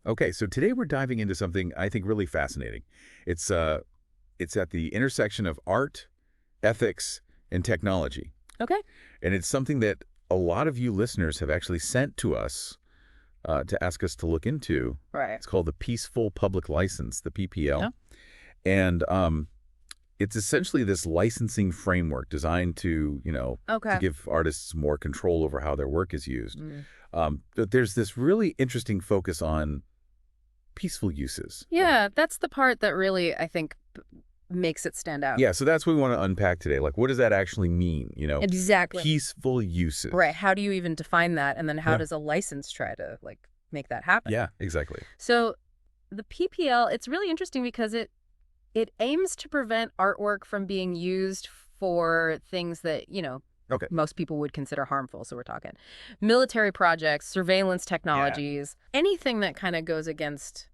Okay, so today we're diving into something I think really fascinating. It's at the intersection of art, ethics, and technology. Okay. And it's something that a lot of you listeners have actually sent to us to ask us to look into. Right. It's called the Peaceful Public License, the PPL. Yeah. And it's essentially this licensing framework designed to, to Okay. give artists more control over how their work is used. Mm. But there's this really interesting focus on peaceful uses. Yeah, that's the part that really, I think, makes it stand out. Yeah, so that's what we want to unpack today. Like, what does that actually mean? Exactly. Peaceful uses. Right. How do you even define that? And then how Yeah. does a license try to, make that happen? Yeah, exactly. So the PPL, it's really interesting because it aims to prevent artwork from being used for things that, Okay. most people would consider harmful. So we're talking military projects, surveillance technologies, anything that kind of goes against,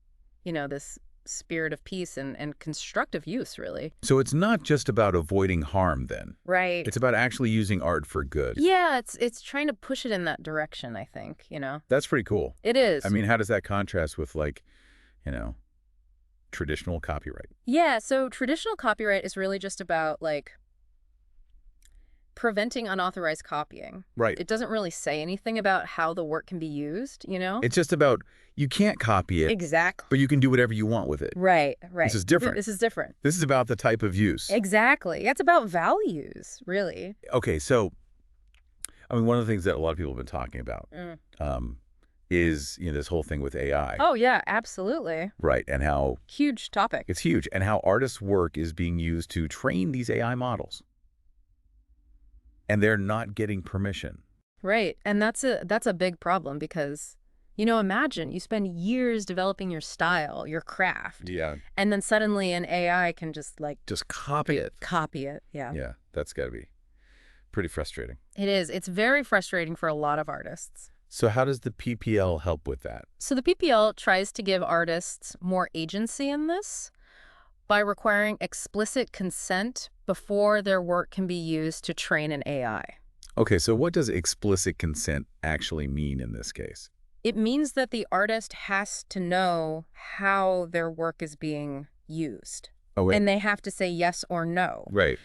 this spirit of peace and constructive use, really. So it's not just about avoiding harm then. Right. It's about actually using art for good. Yeah, it's trying to push it in that direction, I think, That's pretty cool. It is. I mean, how does that contrast with traditional copyright? Yeah, so traditional copyright is really just about, preventing unauthorized copying. Right. It doesn't really say anything about how the work can be used, It's just about you can't copy it, Exactly. but you can do whatever you want with it. Right. This is different. This is different. This is about the type of use. Exactly. It's about values, really. Okay, so, I mean, one of the things that a lot of people have been talking about is, this whole thing with AI. Oh, yeah, absolutely. Right, and how Huge topic. it's huge, and how artists' work is being used to train these AI models. And they're not getting permission. Right. And that's a big problem because, imagine you spend years developing your style, your craft, Yeah. and then suddenly an AI can just Copy it. copy it. Yeah. Yeah, that's got to be pretty frustrating. It is. It's very frustrating for a lot of artists. So how does the PPL help with that? So the PPL tries to give artists more agency in this by requiring explicit consent before their work can be used to train an AI. Okay, so what does explicit consent actually mean in this case? It means that the artist has to know how their work is being used. Oh, wait. And they have to say yes or no, Right.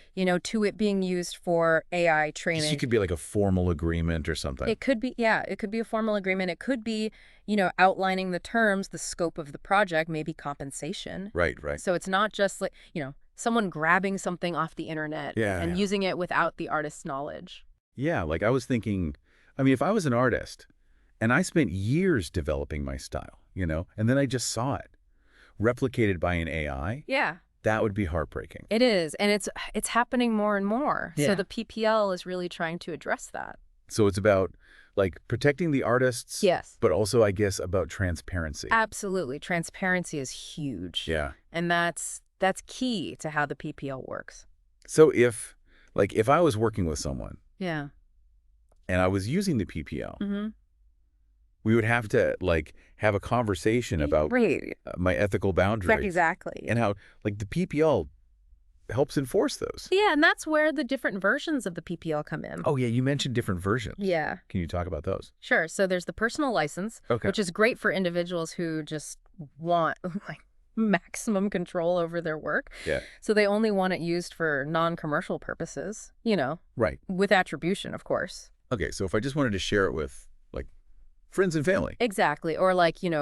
to it being used for AI So training. it could be like a formal agreement or something. It could be, yeah, it could be a formal agreement. It could be, outlining the terms, the scope of the project, maybe compensation. Right. So it's not just someone grabbing something off the internet and using it without the artist's knowledge. Yeah, like I was thinking, I mean, if I was an artist and I spent years developing my style, and then I just saw it replicated by an AI, Yeah. that would be heartbreaking. It is, and it's happening more and more. Yeah. So the PPL is really trying to address that. So it's about protecting the artists, Yes. but also, I guess, about transparency. Absolutely. Transparency is huge. Yeah. And that's key to how the PPL works. So if I was working with someone Yeah. and I was using the PPL, Mm-hmm. we would have to have a conversation about Right. my ethical boundaries. Exactly. And how the PPL helps enforce those. Yeah, and that's where the different versions of the PPL come in. Oh, yeah, you mentioned different versions. Yeah. Can you talk about those? Sure. So there's the personal license, Okay. which is great for individuals who just want maximum control over their work. Yeah. So they only want it used for non-commercial purposes, Right. with attribution, of course. Okay, so if I just wanted to share it with friends and family. Exactly. Or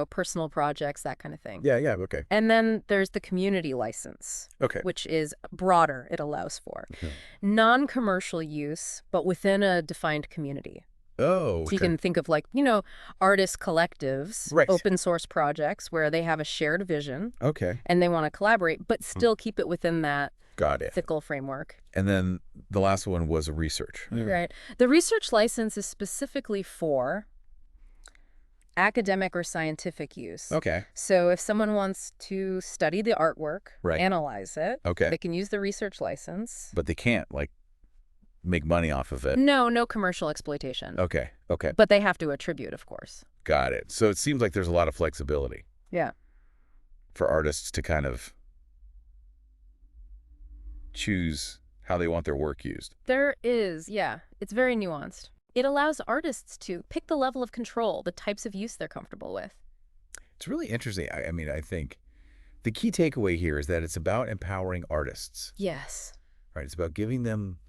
personal projects, that kind of thing. Yeah, okay. And then there's the community license, Okay. which is broader. It allows for Yeah. non-commercial use, but within a defined community. Oh, So you can think of artist collectives, Right. open source projects where they have a shared vision Okay. and they want to collaborate, but still keep it within that Got it. ethical framework. And then the last one was a research. Right. The research license is specifically for academic or scientific use. Okay. So if someone wants to study the artwork, Right. analyze it, Okay. they can use the research license. But they can't make money off of it. No commercial exploitation. Okay. But they have to attribute, of course. Got it. So it seems like there's a lot of flexibility Yeah. for artists to kind of choose how they want their work used. There is, yeah. It's very nuanced. It allows artists to pick the level of control, the types of use they're comfortable with. It's really interesting. I mean, I think the key takeaway here is that it's about empowering artists, Yes. right? It's about giving them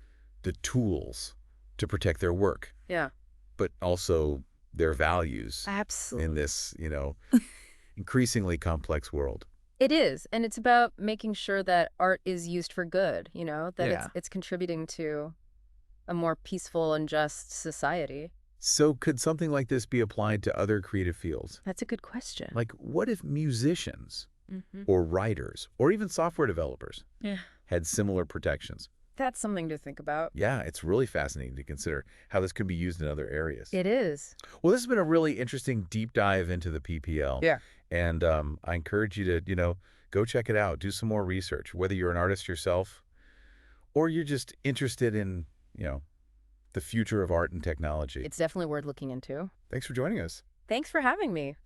the tools to protect their work, Yeah. but also their values in Absolutely. this, increasingly complex world. It is, and it's about making sure that art is used for good, that Yeah. it's contributing to a more peaceful and just society. So could something like this be applied to other creative fields? That's a good question. Like, what if musicians Mm-hmm. or writers or even software developers Yeah. had similar protections? That's something to think about. Yeah, it's really fascinating to consider how this could be used in other areas. It is. Well, this has been a really interesting deep dive into the PPL. Yeah. And I encourage you to, go check it out. Do some more research, whether you're an artist yourself or you're just interested in, the future of art and technology. It's definitely worth looking into. Thanks for joining us. Thanks for having me.